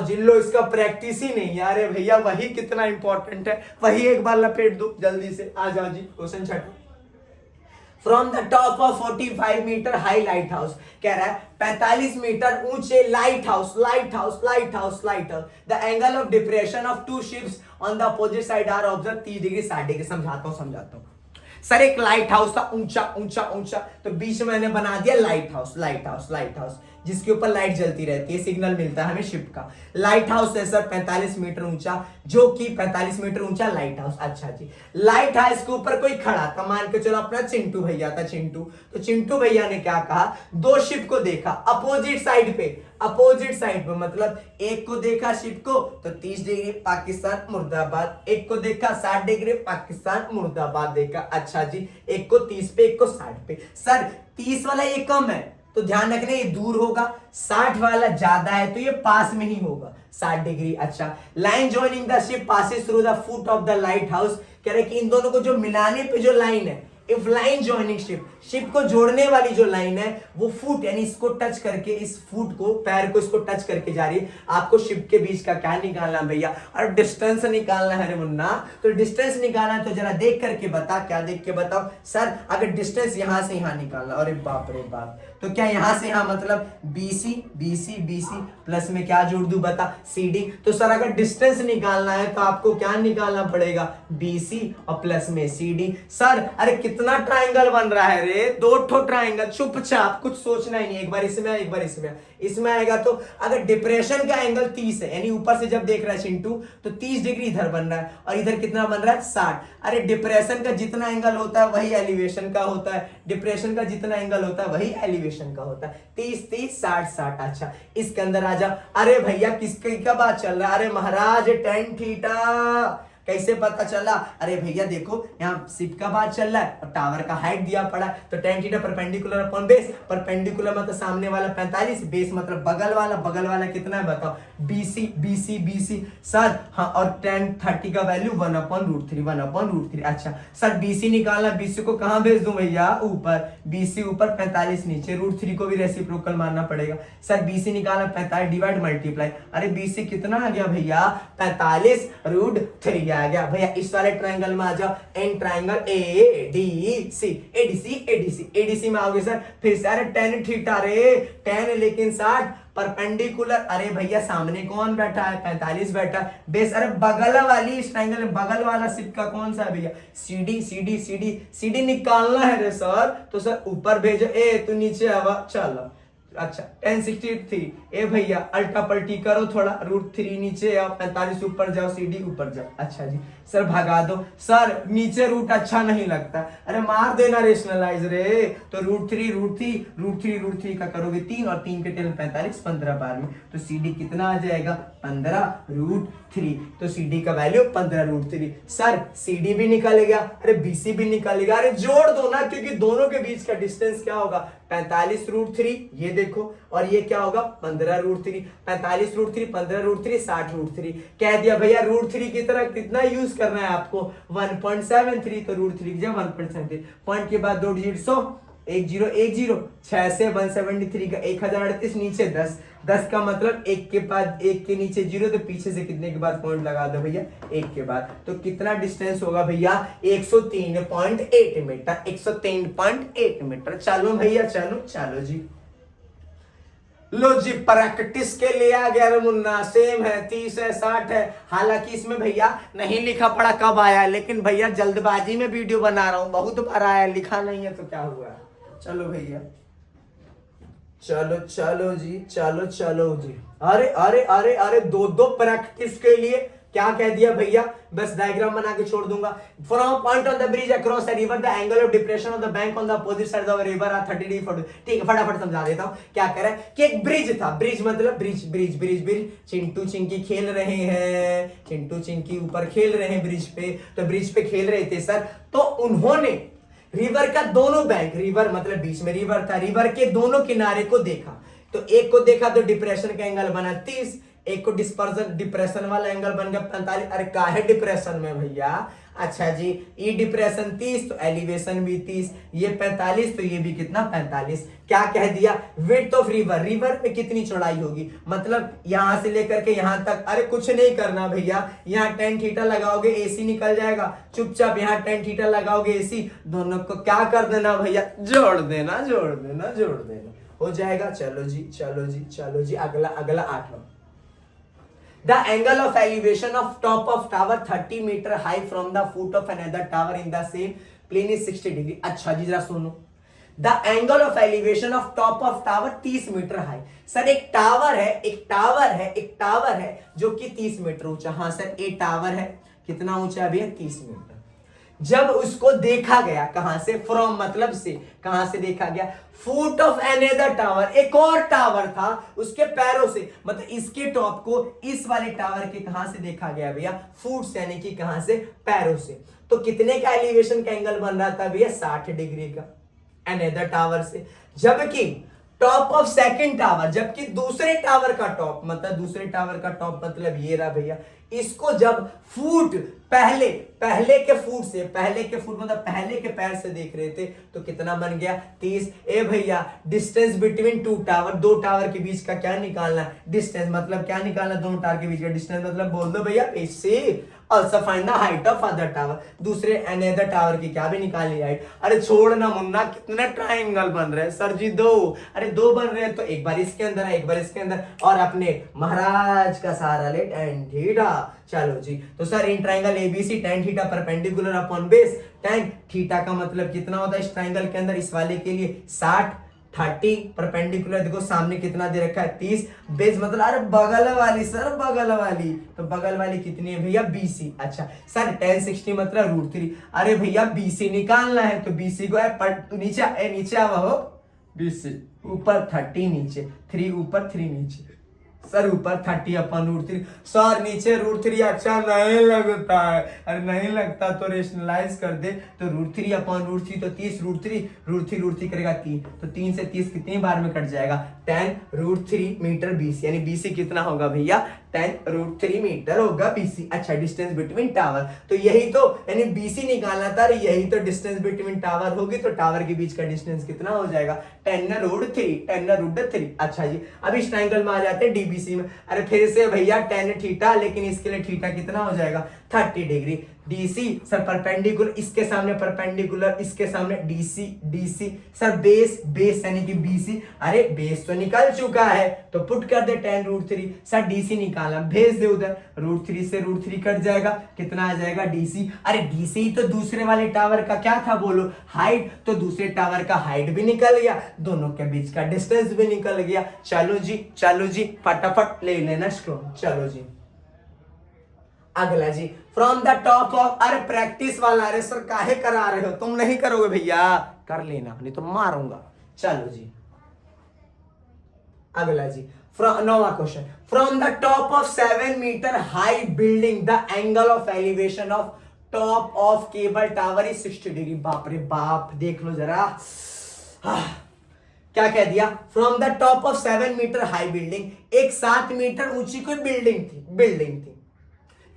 जी लो, इसका प्रैक्टिस ही नहीं है, अरे भैया वही कितना इंपॉर्टेंट है, वही एक बार लपेट दो जल्दी से, आ जाओ जी क्वेश्चन छठा। From the top of 45 metre high lighthouse, कह रहा है 45 मीटर ऊंचे lighthouse, the angle of depression of two ships on the opposite side are observe 30 degree 60 degree. समझाता हूं सर, एक लाइट हाउस था ऊंचा, तो बीच में मैंने बना दिया लाइट हाउस, जिसके ऊपर लाइट जलती रहती है, सिग्नल मिलता है हमें शिप का। लाइट हाउस है सर 45 मीटर ऊंचा, जो कि 45 मीटर ऊंचा लाइट हाउस। अच्छा जी, लाइट हाउस के ऊपर कोई खड़ा था, मान के चलो अपना चिंटू भैया था, चिंटू। तो चिंटू भैया ने क्या कहा, दो शिप को देखा अपोजिट साइड पे, अपोजिट साइड पे मतलब एक को देखा शिप को तो 30 डिग्री पाकिस्तान मुर्दाबाद, एक को देखा 60 डिग्री पाकिस्तान मुर्दाबाद देखा। अच्छा जी, एक को 30 पे एक को 60 पे। सर 30 वाला ये कम है तो ध्यान रखना ये दूर होगा, 60 वाला ज्यादा है तो ये पास में ही होगा 60 डिग्री। अच्छा, line joining the ship passes through the foot of the light house, कह रहे कि इन दोनों को जो मिलाने पे जो लाइन है, if line joining ship, ship को जोड़ने वाली जो लाइन है वो फुट यानी इसको टच करके, इस फुट को, पैर को इसको टच करके जा रही है। आपको शिप के बीच का क्या निकालना भैया, और डिस्टेंस निकालना है रे मुन्ना। तो डिस्टेंस निकालना है तो जरा देख करके बता, क्या देख के बताओ सर? अगर डिस्टेंस यहां से यहां निकालना, अरे बाप रे बाप, तो क्या यहां से यहां मतलब BC BC BC प्लस में क्या जोड़ दूं बता, CD। तो सर अगर डिस्टेंस निकालना है तो आपको क्या निकालना पड़ेगा, BC और प्लस में CD। सर अरे कितना ट्राइंगल बन रहा है रे, दो ठो ट्राइंगल, चुपचाप कुछ सोचना ही नहीं, एक बार इसमें एक बार इसमें, इसमें आएगा तो अगर डिप्रेशन का एंगल 30 है, यानी ऊपर से जब देख रहा है चिंटू तो 30 डिग्री इधर बन रहा है और इधर कितना बन रहा है 60। अरे डिप्रेशन का जितना एंगल होता है वही एलिवेशन का होता है, डिप्रेशन का जितना एंगल होता है वही एलिवेशन का होता है, 30 30 60 60। अच्छा, इसके अंदर आ जा। अरे भैया किसकी क्या बात चल रहा है, अरे महाराज tan थीटा कैसे पता चला? अरे भैया देखो यहाँ शिप का बात चल रहा है और टावर का हाइट दिया पड़ा है, तो tan theta perpendicular upon base, perpendicular मतलब सामने वाला 45, बेस मतलब बगल वाला, बगल वाला कितना है बताओ, BC BC BC। सर हाँ, और tan 30 का वैल्यू 1/√3, 1/√3। अच्छा सर BC निकालना, BC को कहाँ भेज दूं भैया, ऊपर, BC ऊपर 45 नीचे, √3 को भी रेसिप्रोकल मानना पड़ेगा। सर BC निकालना 45 डिवाइड मल्टीप्लाई, अरे BC कितना आ गया भैया 45√3 आ गया। भैया इस वाले ट्रायंगल में आ जाओ, in triangle ADC ADC ADC ADC में आओगे सर, फिर से अरे tan थीटा रे, tan लेकिन 60 परपेंडिकुलर, अरे भैया सामने कौन बैठा है, 45 बैठा है, बेस। अरे बगल वाली इस ट्रायंगल में बगल वाला शिप का कौन सा है भैया, CD CD CD CD निकालना है रे सर, तो सर ऊपर भेजो, ए तू नीचे आवा, चलो। अच्छा tan 63, ए भैया अल्टा पलटी करो थोड़ा, √3 नीचे आओ, 45 ऊपर जाओ, CD ऊपर जाओ। अच्छा जी सर भगा दो, सर नीचे रूट अच्छा नहीं लगता, अरे मार देना रेशनलाइज रे, तो √3 का करोगे 3 और 3 के टेल 45, 15 बार में, तो CD कितना आ जाएगा 15√3, तो CD का वैल्यू 15√3। सर CD भी निकल गया, अरे BC भी निकल गया, अरे जोड़ दो ना, क्योंकि दोनों के बीच का डिस्टेंस क्या होगा 45√3, ये देखो, और ये क्या होगा 15√3, 45√3 15√3 60√3। कह दिया भैया √3 की तरह कितना यूज करना है आपको 1.73, तो √3 की जगह 1.73, पॉइंट के बाद 2 डिजिट 100 1010, 6 से 173 का 1038, नीचे 10 10 का मतलब एक के बाद एक के नीचे 0, तो पीछे से कितने के बाद पॉइंट लगा दो भैया, एक के बाद, तो कितना डिस्टेंस होगा भैया 103.8 मीटर, 103.8 मीटर। चलो भैया चलो, चलो जी, लो जी प्रैक्टिस के लिए आ गया रे मुन्ना, सेम है 30 है 60 है, हालांकि इसमें भैया नहीं लिखा पड़ा कब आया, लेकिन भैया जल्दबाजी में वीडियो बना रहा हूं, बहुत बार आया, लिखा नहीं है तो क्या हुआ। चलो भैया चलो चलो जी, चलो चलो जी, अरे अरे अरे अरे दो प्रैक्टिस के लिए क्या कह दिया भैया, बस डायग्राम बना के छोड़ दूंगा। From point on the bridge across the river the angle of depression of the bank on the opposite side of the river are 30 degree 40। ठीक है फटाफट समझा देता हूं, क्या कह रहा है कि एक ब्रिज था, ब्रिज मतलब bridge bridge bridge bridge, Chintu Chinki खेल रहे हैं, चिंटू चिंकी ऊपर खेल रहे हैं ब्रिज पे, तो ब्रिज पे खेल रहे थे सर, तो उन्होंने रिवर का दोनों बैंक, रिवर मतलब बीच में रिवर था, रिवर के दोनों किनारे को देखा, तो एक को देखा तो डिप्रेशन का एंगल बना 30, एक को डिस्पर्जन डिप्रेशन वाला एंगल बन गया 45। अरे काहे डिप्रेशन में भैया, अच्छा जी ई डिप्रेशन 30 तो एलिवेशन भी 30, ये 45 तो ये भी कितना 45। क्या कह दिया विड्थ ऑफ रिवर, रिवर में कितनी चौड़ाई होगी, मतलब यहां से लेकर के यहां तक, अरे कुछ नहीं करना भैया, यहाँ tan थीटा लगाओगे AC निकल जाएगा, चुपचाप यहाँ tan थीटा लगाओगे AC, दोनों को क्या कर देना भैया, जोड़ देना जोड़ देना जोड़ देना, हो जाएगा। चलो जी चलो जी चलो जी, अगला अगला 8वां, the angle of elevation of top of tower 30 meter high from the foot of another tower in the same plane is 60 degree। अच्छा जी जरा सुनो, the angle of elevation of top of tower 30 metre high. Sir एक tower है जो कि 30 metre ऊंचा। हाँ सर एक टावर है, कितना ऊंचा है भैया? 30 मीटर। जब उसको देखा गया, कहां से? फ्रॉम मतलब से, कहां से देखा गया? फुट ऑफ अनदर टावर, एक और टावर था उसके पैरों से, मतलब इसके टॉप को इस वाले टावर के कहां से देखा गया भैया? फुट से, यानी कि कहां से? पैरों से। तो कितने का एलिवेशन का एंगल बन रहा था भैया? 60 डिग्री का अनदर टावर से। जबकि टॉप ऑफ सेकंड टावर, जबकि दूसरे टावर का टॉप, मतलब दूसरे टावर का टॉप मतलब ये रहा भैया, इसको जब फुट पहले के फुट मतलब पहले के पैर से देख रहे थे तो कितना बन गया? 30। ए भैया डिस्टेंस बिटवीन टू टावर, दो टावर के बीच का क्या निकालना? डिस्टेंस मतलब क्या निकालना? दोनों टावर के बीच का डिस्टेंस मतलब बोल दो भैया इससे। Also find the height of other tower, दूसरे अनदर टावर की क्या भी निकालनी हाइट। अरे छोड़ ना मुन्ना, कितने ट्राइंगल बन रहे हैं सर जी? दो। अरे दो बन रहे हैं तो एक बार इसके अंदर है, एक बार इसके अंदर, और अपने महाराज का सहारा ले tan थीटा। चलो जी, तो sir in triangle ABC tan theta perpendicular upon base tan theta का मतलब कितना होता है इस ट्राइंगल के अंदर? इस वाले के लिए 60 30 परपेंडिकुलर, देखो सामने कितना दे रखा है? 30। बेस मतलब अरे बगल वाली सर, बगल वाली, तो बगल वाली कितनी है भैया? BC। अच्छा सर tan 60 मतलब √3। अरे भैया BC निकालना है तो BC को नीचे आवा हो, BC ऊपर 30 नीचे 3 ऊपर 3 नीचे, सर ऊपर 30 अपन √3, सर नीचे √3 अच्छा नहीं लगता है। अरे नहीं लगता तो रेशनलाइज कर दे, तो √3 अपन √3 तो 30 √3 करेगा 3, तो 3 से 30 कितनी बार में कट जाएगा? tan √3 मीटर BC, यानी BC कितना होगा भैया? tan √3 मीटर होगा BC। अच्छा डिस्टेंस बिटवीन टावर, तो यही तो, यानी BC निकालना था, यही तो डिस्टेंस बिटवीन टावर होगी, तो टावर के बीच का डिस्टेंस कितना हो जाएगा? tan √3। अच्छा जी, अब इस ट्राइंगल में आ जाते हैं DBC में। अरे फिर से भैया tan थीटा, लेकिन इसके लिए थीटा कितना हो जाएगा? 30 डिग्री। DC सर परपेंडिकुलर, इसके सामने परपेंडिकुलर, इसके सामने DC सर बेस यानी कि BC। अरे बेस तो निकल चुका है तो पुट कर दे tan √3। सर DC निकाला, भेज दे उधर, √3 से √3 कट जाएगा, कितना आ जाएगा? DC। अरे DC तो दूसरे वाले टावर का क्या था बोलो? हाइट, तो दूसरे टावर का हाइट भी निकल गया, दोनों के बीच का डिस्टेंस भी निकल गया। चलो जी फटाफट ले लेना स्क्रोल। चलो जी अगला जी, फ्रॉम द टॉप ऑफ, अरे प्रैक्टिस वाला, अरे सर काहे करा रहे हो? तुम नहीं करोगे भैया, कर लेना नहीं तो मारूंगा। चलो जी अगला जी, नौवां question, from the top of 7 metre high building the angle of elevation of top of cable tower is 60 degree. बाप रे बाप, देख लो जरा क्या कह दिया? From the top of 7 metre high building, एक 7 मीटर ऊंची कोई बिल्डिंग थी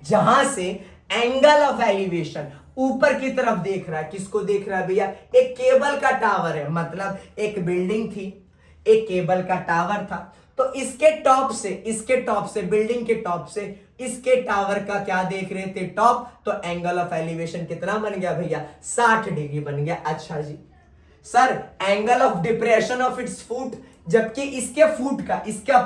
जहां से एंगल ऑफ एलिवेशन ऊपर की तरफ देख रहा है। किसको देख रहा है भैया? एक केबल का टावर है, मतलब एक बिल्डिंग थी, एक केबल का टावर था, तो इसके टॉप से बिल्डिंग के टॉप से इसके टावर का क्या देख रहे थे? टॉप। तो एंगल ऑफ एलिवेशन कितना बन गया भैया? 60 डिग्री बन गया। अच्छा जी sir angle of depression of its foot, जबकि इसके फुट का, इसका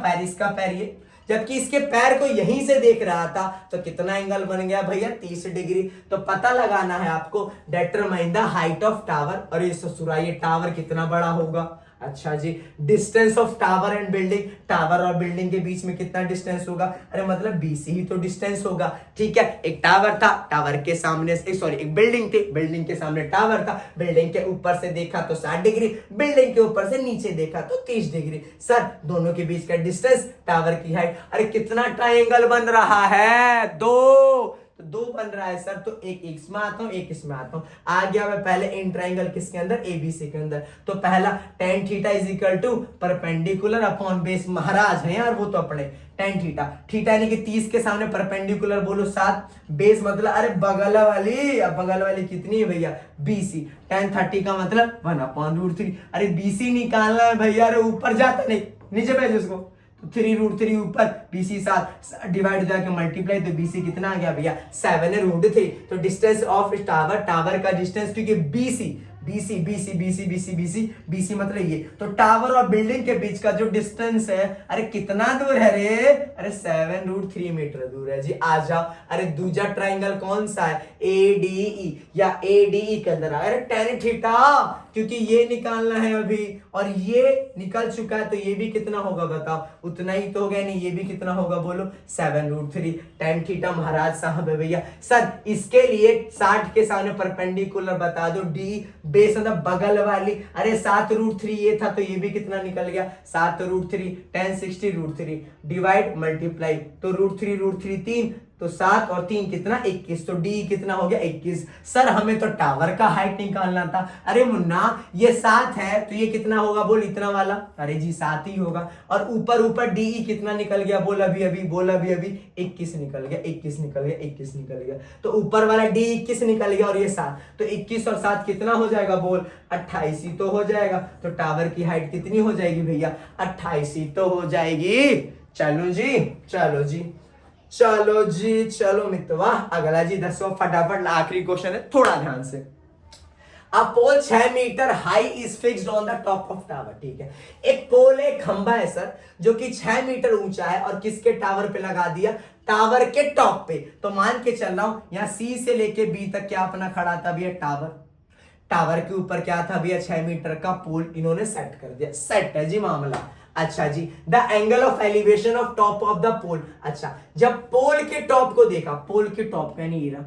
पैर ये, जबकि इसके पैर को यहीं से देख रहा था, तो कितना एंगल बन गया भैया? 30 डिग्री। तो पता लगाना है आपको, determine the height of tower, और ये ससुरा ये टावर कितना बड़ा होगा? अच्छा जी, distance of tower and building, tower और बिल्डिंग के बीच में कितना डिस्टेंस होगा? अरे मतलब BC ही तो डिस्टेंस होगा। ठीक है, एक टावर था, टावर के सामने एक बिल्डिंग थी, बिल्डिंग के सामने टावर था, बिल्डिंग के ऊपर से देखा तो 60 डिग्री, बिल्डिंग के ऊपर से नीचे देखा तो 30 डिग्री। सर दोनों के बीच का डिस्टेंस, टावर की हाइट। अरे कितना ट्राइंगल बन रहा है? 2 तो 2 बन रहा है सर, तो एक इसमें आता हूं, एक इसमें आता हूं। आ गया मैं पहले इन ट्राइंगल किसके अंदर? ABC के अंदर। तो पहला tan theta is equal to perpendicular upon base, महाराज है यार वो तो अपने, tan थीटा यानी कि 30 के सामने परपेंडिकुलर बोलो 7, बेस मतलब अरे बगल वाली, अब बगल वाली कितनी है भैया? BC। tan 30 का मतलब 1/√3। अरे BC निकालना है भैया, अरे ऊपर जाता नहीं, नीचे भेज उसको, 3 √3 ऊपर, BC 7 डिवाइड जाके मल्टीप्लाई, तो BC कितना आ गया भैया? 7 है √3। तो डिस्टेंस ऑफ टावर का डिस्टेंस, क्योंकि BC BC BC BC BC BC मतलब ये। तो टावर और बिल्डिंग के बीच का जो डिस्टेंस है, अरे कितना दूर है रे, अरे 7√3 मीटर दूर है जी। आ जाओ, अरे दूजा ट्राइंगल कौन सा है, ADE या ADE के अंदर, अरे tan थीटा, क्योंकि ये निकालना है अभी और ये निकल चुका है, तो ये भी कितना होगा बताओ, उतना ही तो हो गया, नहीं ये भी कितना होगा बोलो, 7√3 tan थीटा महाराज साहब है भैया। सर इसके लिए 60 के सामने परपेंडिकुलर बता दो, डी बेस मतलब बगल वाली, अरे 7√3 ये था तो ये भी कितना निकल गया, 7√3 tan 60√3 डिवाइड मल्टीप्लाई, तो √3 3, तो 7 और 3 कितना 21, तो डी कितना हो गया 21। सर हमें तो टावर का हाइट निकालना था। अरे मुन्ना ये 7 है तो ये कितना होगा बोल, इतना वाला, अरे जी 7 ही होगा। और ऊपर ऊपर डी कितना निकल गया बोल, अभी अभी बोल, अभी अभी 21 निकल गया, 21 निकल गया, 21 निकल गया। तो ऊपर वाला डी 21 निकल गया और ये 7, तो 21 और 7 कितना हो जाएगा बोल, 28 ही तो हो जाएगा। तो टावर की हाइट कितनी हो जाएगी भैया, 28 ही तो हो जाएगी। चलो जी, चलो जी, चलो जी, चलो मित्रवा, अगला जी 10वां फटाफट आखिरी क्वेश्चन है, थोड़ा ध्यान से। A pole 6 metre high is fixed on the top of tower, ठीक है। एक पोल, एक खंबा है सर, जो कि 6 मीटर ऊंचा है और किसके टावर पे लगा दिया, टावर के टॉप पे। तो मान के चल रहा हूं यहां सी से लेके बी तक क्या अपना खड़ा था भैया, टावर। टावर के ऊपर क्या था भैया, 6 मीटर का पोल इन्होंने सेट कर दिया, सेट है जी मामला। अच्छा जी, the angle of elevation of top of the pole. अच्छा, जब पोल के टॉप को देखा, पोल के टॉप यानी ये रहा,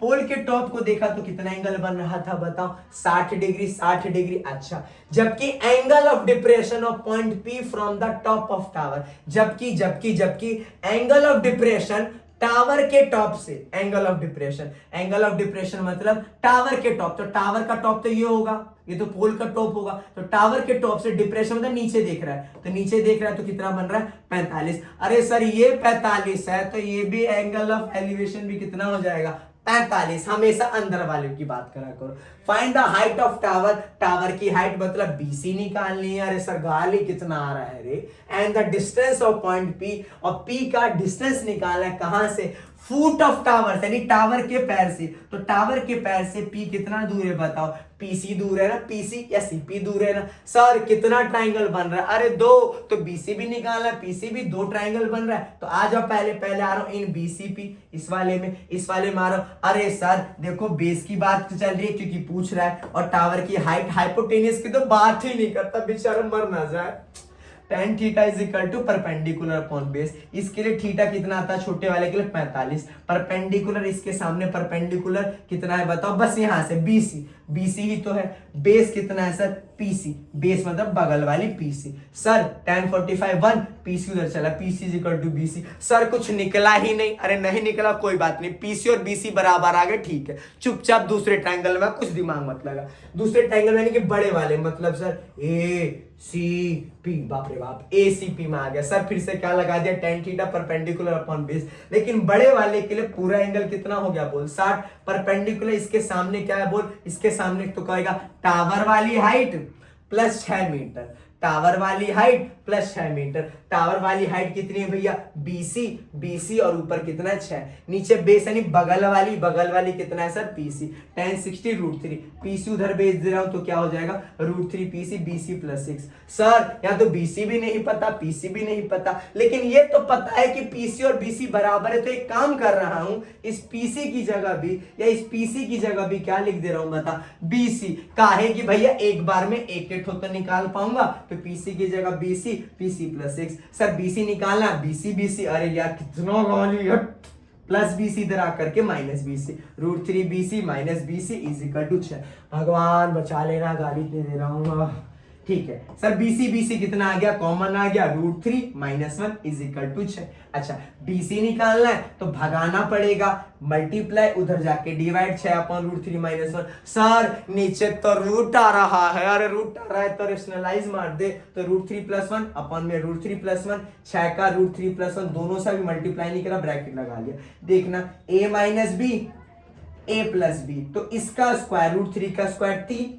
पोल के टॉप को देखा तो कितना एंगल बन रहा था बताओ, 60 डिग्री, 60 डिग्री। अच्छा, जबकि angle of depression of point P from the top of tower, जबकि जबकि जबकि एंगल ऑफ डिप्रेशन टावर के टॉप से, angle of depression, angle of depression मतलब टावर के टॉप, तो टावर का टॉप तो ये होगा, ये तो पोल का टॉप होगा, तो टावर के टॉप से डिप्रेशन मतलब नीचे देख रहा है, तो नीचे देख रहा है तो कितना बन रहा है 45। अरे सर ये 45 है तो ये भी एंगल ऑफ एलिवेशन भी कितना हो जाएगा 45। हमेशा अंदर वाले की बात करा करो। Find the height of tower, tower की हाइट मतलब बीसी निकालनी है। अरे सर गाली कितना आ रहा है रे, and the distance of point P, और पी का डिस्टेंस निकालना है कहां से, फुट ऑफ टावर यानी टावर के पैर से। तो टावर के पैर से पी कितना दूर है बताओ, पीसी दूर है ना, पीसी या सीपी दूर है ना। सर कितना ट्राइंगल बन रहा है, अरे 2, तो बीसी भी निकालना है, पीसी भी, 2 ट्राइंगल बन रहा है। तो आ जाओ, पहले पहले आ रहा हूं इन बीसीपी, इस वाले में आ रहा हूं। अरे सर देखो बेस की बात चल रही है क्योंकि पूछ रहा है, और टावर की हाइट, हाइपोटेनियस की तो बात ही नहीं करता, बेचारा मर ना जाए। tan theta is equal to perpendicular upon base. इसके लिए थीटा कितना आता है छोटे वाले के लिए 45, परपेंडिकुलर इसके सामने परपेंडिकुलर कितना है बताओ, बस यहां से बीसी, बीसी ही तो है। बेस कितना है सर, पीसी, बेस मतलब बगल वाली पीसी। सर tan 45 1, पीसी उधर चला, PC is equal to BC. Sir कुछ निकला ही नहीं, अरे नहीं निकला कोई बात नहीं, पीसी और बीसी बराबर आ गए, ठीक है। चुपचाप दूसरे ट्रायंगल में, कुछ दिमाग मत लगा, दूसरे ट्रायंगल यानी कि बड़े वाले, मतलब सर ए सी पी, बाप रे बाप, ए सी पी में आ गया। सर फिर से क्या लगा दिया, tan theta perpendicular upon base. लेकिन बड़े वाले के लिए पूरा एंगल कितना हो गया बोल, 60, परपेंडिकुलर इसके सामने क्या है बोल, इसके सामने तो कहेगा टावर वाली हाइट प्लस 6 मीटर, टावर वाली हाइट प्लस 6 मीटर। टावर वाली हाइट कितनी है भैया, बीसी, बीसी और ऊपर कितना है 6, नीचे बेस यानी बगल वाली कितना है सर, पीसी, tan 60√3, पीसी उधर बेस दे रहा हूं तो क्या हो जाएगा √3 पीसी, बीसी प्लस 6। सर या तो बीसी भी नहीं पता, पीसी भी नहीं पता, लेकिन ये तो पता है कि पीसी और बीसी बराबर है। तो एक काम कर रहा हूं, इस पीसी की जगह भी या इस पीसी की जगह भी क्या लिख दे रहा हूं बता, बीसी। काहे कि भैया एक बार में एक एक तो निकाल पाऊंगा, तो पीसी की जगह BC, PC plus 6। Sir BC निकालना, बीसी बीसी, अरे यार कितना गाली है, प्लस बीसी इधर आकर के minus BC, √3 BC minus BC is equal to 6। भगवान बचा लेना, गाली दे रहा हूं, ठीक है। सर बीसी बीसी कितना आ गया, कॉमन आ गया, √3 माइनस 1 इज इक्वल टू 6। अच्छा बीसी निकालना है तो भगाना पड़ेगा, मल्टीप्लाई उधर जाके डिवाइड, 6 अपॉन √3 माइनस 1। सर नीचे तो रूट आ रहा है, अरे रूट आ रहा है तो रेशनलाइज मार दे, तो √3 प्लस 1 अपॉन में √3 प्लस 1, 6 का √3 प्लस 1 दोनों से भी मल्टीप्लाई नहीं करा, ब्रैकेट लगा लिया। देखना a minus B, a plus B, तो इसका स्क्वायर, √3 का स्क्वायर 3,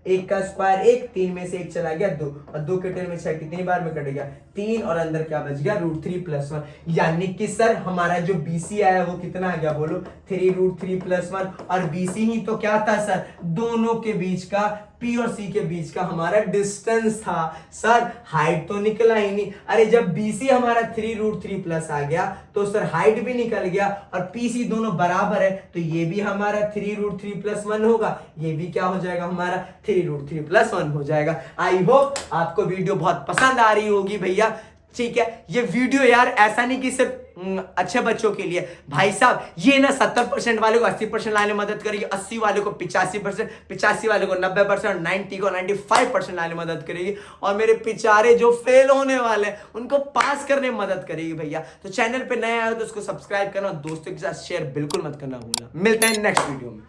1 का स्क्वायर 1, 3 में से 1 चला गया 2, और 2 के 10 में 6 कितनी बार में कट गया 3, और अंदर क्या बच गया √3 प्लस 1। यानी कि सर हमारा जो बीसी आया वो कितना आ गया बोलो, 3 √3 प्लस 1, और बीसी ही तो क्या था सर, दोनों के बीच का पी और सी के बीच का हमारा डिस्टेंस था। सर हाइट तो निकला ही नहीं। अरे जब BC हमारा 3√3 प्लस आ गया तो सर हाइट भी निकल गया और PC दोनों बराबर है, तो ये भी हमारा 3√3 प्लस 1 होगा, ये भी क्या हो जाएगा हमारा 3√3 प्लस 1 हो जाएगा। आई होप आपको वीडियो बहुत पसंद आ रही होगी भैया। ठीक है, ये वीडियो यार ऐसा नहीं कि सिर्फ अच्छे बच्चों के लिए, भाई साहब ये ना 70% वाले को 80% लाने में मदद करेगी, 80 वाले को 85%, 85 वाले को 90%, 90 को 95% लाने में मदद करेगी, और मेरे पिचारे जो फेल होने वाले हैं उनको पास करने में मदद करेगी भैया। तो चैनल पे नए आए हो तो उसको सब्सक्राइब करना और दोस्तों के साथ शेयर बिल्कुल मत करना भूलना। मिलते हैं नेक्स्ट वीडियो में।